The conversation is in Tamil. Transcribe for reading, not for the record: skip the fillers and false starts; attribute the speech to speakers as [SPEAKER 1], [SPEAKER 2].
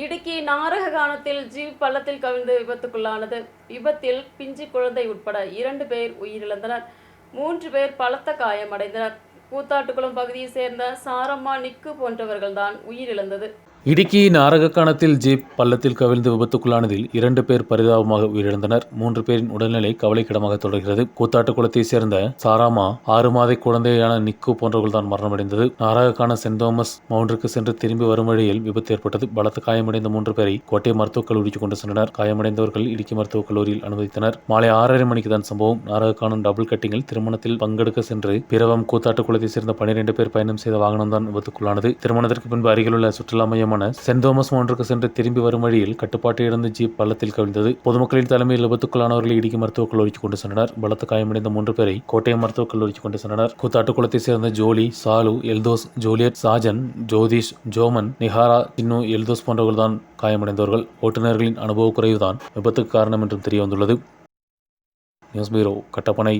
[SPEAKER 1] இடுக்கி நாரககானத்தில் ஜீப் பள்ளத்தில் கவிழ்ந்து விபத்துக்குள்ளானது. விபத்தில் பிஞ்சு குழந்தை உட்பட 2 பேர் உயிரிழந்தனர். 3 பேர் பலத்த காயமடைந்தனர். கூத்தாட்டுக்குளம் பகுதியை சேர்ந்த சாரம்மா, நிக்கு போன்றவர்கள்தான் உயிரிழந்தது.
[SPEAKER 2] இடுக்கி நாரகக்கானத்தில் ஜீப் பள்ளத்தில் கவிழ்ந்து விபத்துக்குள்ளானதில் 2 பேர் பரிதாபமாக உயிரிழந்தனர். 3 பேரின் உடல்நிலை கவலைக்கிடமாக தொடர்கிறது. கூத்தாட்டுக்குளத்தை சேர்ந்த சாராமா, 6 மாத குழந்தையான நிக்கு போன்றவர்கள்தான் மரணமடைந்தது. நாரகக்கான சென்ட் தோமஸ் மவுண்டிற்கு சென்று திரும்பி வரும் வழியில் விபத்து ஏற்பட்டது. பலத்த காயமடைந்த 3 பேரை கோட்டை மருத்துவக் கல்லூரிக்கு கொண்டு சென்றனர். காயமடைந்தவர்கள் இடுக்கி மருத்துவக் கல்லூரியில் அனுமதித்தனர். மாலை 6:30 மணிக்கு தான் சம்பவம். நாரகக்கானம் டபுள் கட்டிங்கில் திருமணத்தில் பங்கெடுக்க சென்று பிரவம் கூத்தாட்டுக்குளத்தை சேர்ந்த 12 பேர் பயணம் செய்த வாகனம்தான் விபத்துக்குள்ளானது. திருமணத்திற்கு பின்பு அருகிலுள்ள சுற்றுலா மையம் சென்ட் தோமஸ் மவுண்டிற்கு சென்று திரும்பி வரும் வழியில் கட்டுப்பாட்டை இழந்து ஜீப் பள்ளத்தில் கவிழ்ந்தது. பொதுமக்களின் தலைமையில் விபத்துக்குள்ளானவர்களை இடுக்கி மருத்துவக் கல்லூரிக்கு கொண்டு சென்றனர். பலத்த காயமடைந்த 3 பேரை கோட்டயம் மருத்துவக் கல்லூரிக்கு கொண்டு சென்றனர். கூத்தாட்டுக்குளத்தை சேர்ந்த ஜோலி, சாலு, எல்தோஸ், ஜூலியட், சாஜன், ஜோதிஷ், ஜோமன், நிஹாரா, சின்னு, எல்தோஸ் போன்றவர்கள்தான் காயமடைந்தவர்கள். ஓட்டுநர்களின் அனுபவ குறைவுதான் விபத்துக்கு காரணம் என்றும் தெரிய வந்துள்ளது. News bureau, Kattappana.